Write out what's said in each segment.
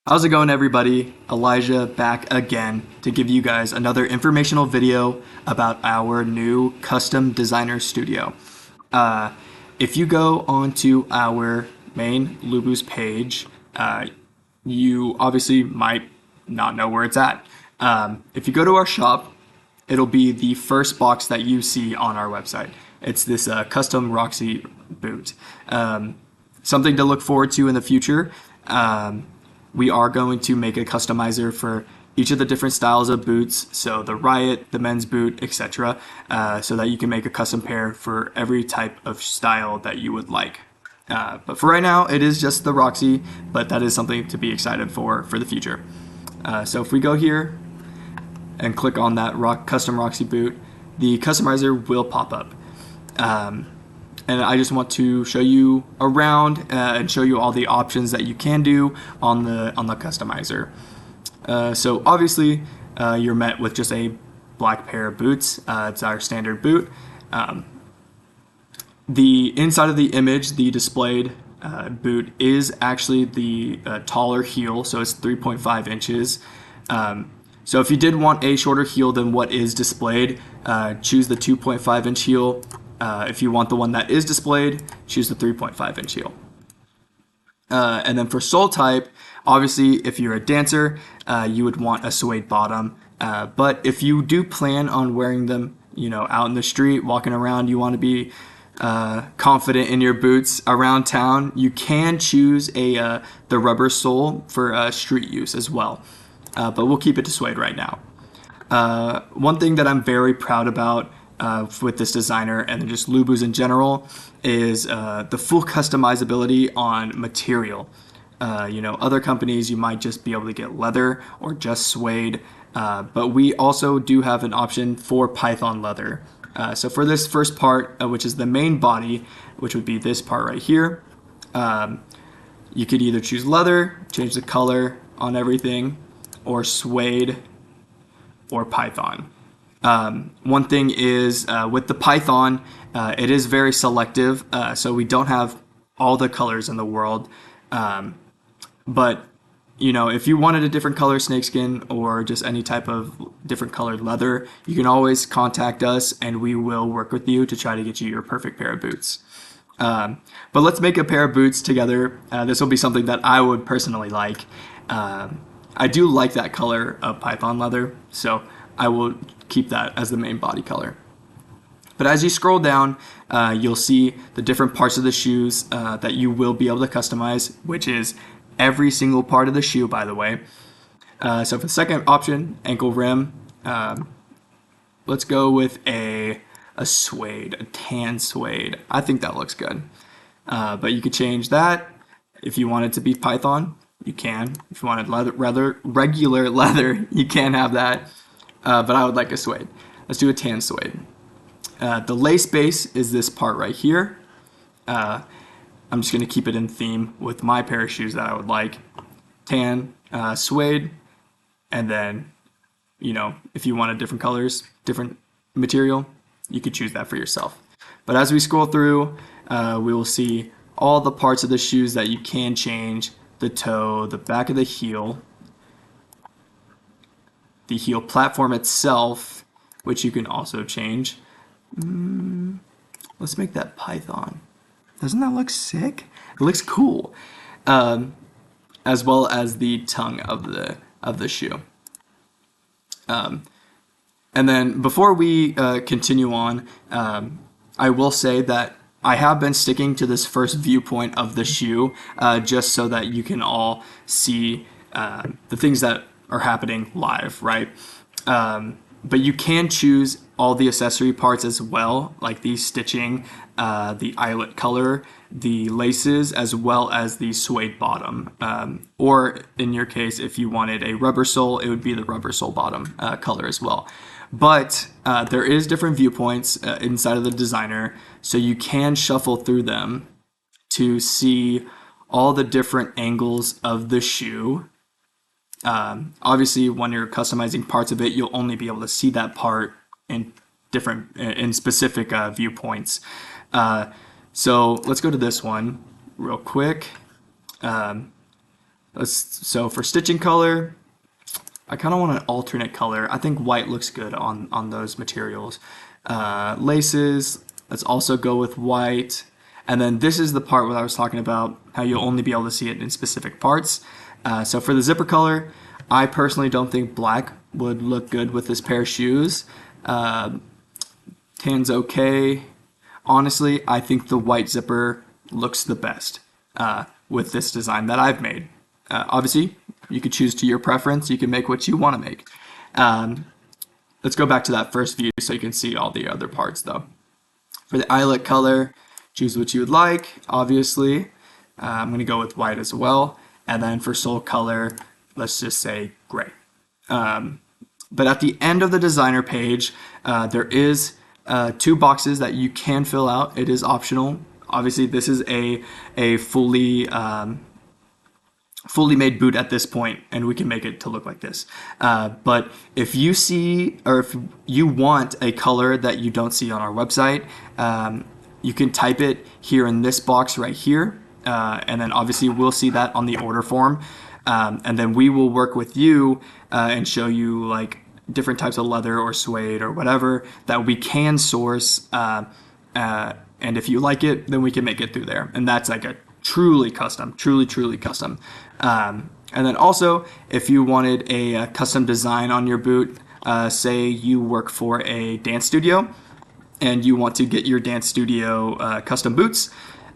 How's it going, everybody? Elijah back again to give you guys another informational video about our new custom designer studio. If you go onto our main Luboos page, you obviously might not know where it's at. If you go to our shop, it'll be the first box that you see on our website. It's this custom Roxy boot. Something to look forward to in the future. We are going to make a customizer for each of the different styles of boots, so the Riot, the men's boot, etc., so that you can make a custom pair for every type of style that you would like. But for right now, it is just the Roxy, but that is something to be excited for the future. So if we go here and click on that custom Roxy boot, the customizer will pop up. And I just want to show you around and show you all the options that you can do on the customizer. So obviously you're met with just a black pair of boots. It's our standard boot. The inside of the image, the displayed boot is actually the taller heel, so it's 3.5 inches. So if you did want a shorter heel than what is displayed, choose the 2.5 inch heel. If you want the one that is displayed, choose the 3.5 inch heel. And then for sole type, obviously if you're a dancer, you would want a suede bottom. But if you do plan on wearing them, out in the street, walking around, you want to be confident in your boots around town, you can choose the rubber sole for street use as well. But we'll keep it to suede right now. One thing that I'm very proud about with this designer and just Luboos in general is the full customizability on material. Other companies you might just be able to get leather or just suede, but we also do have an option for Python leather. So for this first part, which is the main body, which would be this part right here, you could either choose leather, change the color on everything, or suede or Python. One thing is with the Python, it is very selective, so we don't have all the colors in the world. But if you wanted a different color snakeskin or just any type of different colored leather, you can always contact us and we will work with you to try to get you your perfect pair of boots. But let's make a pair of boots together. This will be something that I would personally like. I do like that color of Python leather, so I will keep that as the main body color. But as you scroll down, you'll see the different parts of the shoes that you will be able to customize, which is every single part of the shoe, by the way. So for the second option, ankle rim, let's go with a suede, a tan suede. I think that looks good. But you could change that. If you want it to be Python, you can. If you wanted regular leather, you can have that. But I would like a suede. Let's do a tan suede. The lace base is this part right here. I'm just going to keep it in theme with my pair of shoes that I would like. Tan, suede, and then, if you wanted different colors, different material, you could choose that for yourself. But as we scroll through, we will see all the parts of the shoes that you can change: the toe, the back of the heel platform itself, which you can also change. Let's make that Python. Doesn't that look sick? It looks cool. As well as the tongue of the shoe. And then before we continue on, I will say that I have been sticking to this first viewpoint of the shoe just so that you can all see the things that are happening live, right? But you can choose all the accessory parts as well, like the stitching, the eyelet color, the laces, as well as the suede bottom. Or in your case, if you wanted a rubber sole, it would be the rubber sole bottom color as well. But there is different viewpoints inside of the designer, so you can shuffle through them to see all the different angles of the shoe. Obviously, when you're customizing parts of it, you'll only be able to see that part in specific viewpoints. So let's go to this one real quick. So for stitching color, I kind of want an alternate color. I think white looks good on those materials. Laces, let's also go with white. And then this is the part where I was talking about how you'll only be able to see it in specific parts. So for the zipper color, I personally don't think black would look good with this pair of shoes. Tan's okay. Honestly, I think the white zipper looks the best with this design that I've made. Obviously, you could choose to your preference. You can make what you want to make. Let's go back to that first view so you can see all the other parts though. For the eyelet color, choose what you would like, obviously. I'm going to go with white as well. And then for sole color, let's just say gray. But at the end of the designer page, there is 2 boxes that you can fill out. It is optional. Obviously, this is a fully made boot at this point, and we can make it to look like this. But if you see, or if you want a color that you don't see on our website, you can type it here in this box right here. And then obviously we'll see that on the order form. And then we will work with you and show you like different types of leather or suede or whatever that we can source. And if you like it, then we can make it through there. And that's like a truly custom. And then also, if you wanted a custom design on your boot, say you work for a dance studio and you want to get your dance studio custom boots,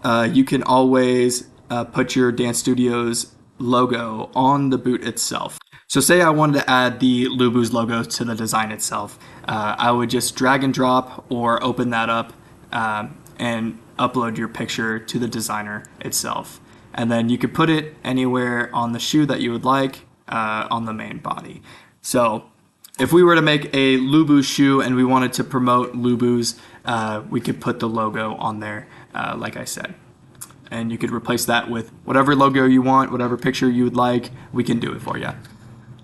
you can always put your dance studio's logo on the boot itself. So say I wanted to add the Luboos logo to the design itself. I would just drag and drop or open that up and upload your picture to the designer itself. And then you could put it anywhere on the shoe that you would like on the main body. So if we were to make a Luboos shoe and we wanted to promote Luboos, we could put the logo on there, like I said. And you could replace that with whatever logo you want, whatever picture you would like, we can do it for you.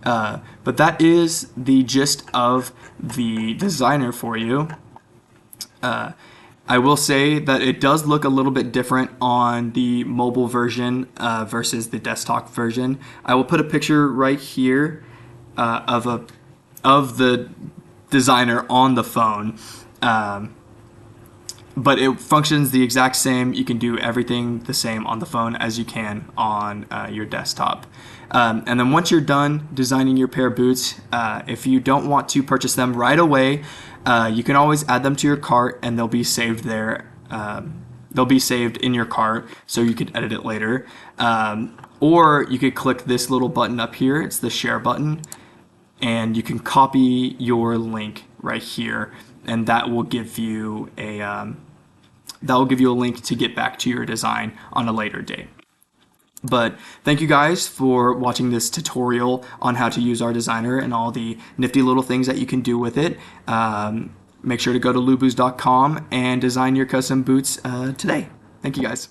But that is the gist of the designer for you. I will say that it does look a little bit different on the mobile version versus the desktop version. I will put a picture right here of the designer on the phone. But it functions the exact same. You can do everything the same on the phone as you can on your desktop. And then once you're done designing your pair of boots, if you don't want to purchase them right away, you can always add them to your cart and they'll be saved there. They'll be saved in your cart so you can edit it later. Or you could click this little button up here. It's the share button. And you can copy your link right here. And that will give you a link to get back to your design on a later date. But thank you guys for watching this tutorial on how to use our designer and all the nifty little things that you can do with it. Make sure to go to luboos.com and design your custom boots today. Thank you guys.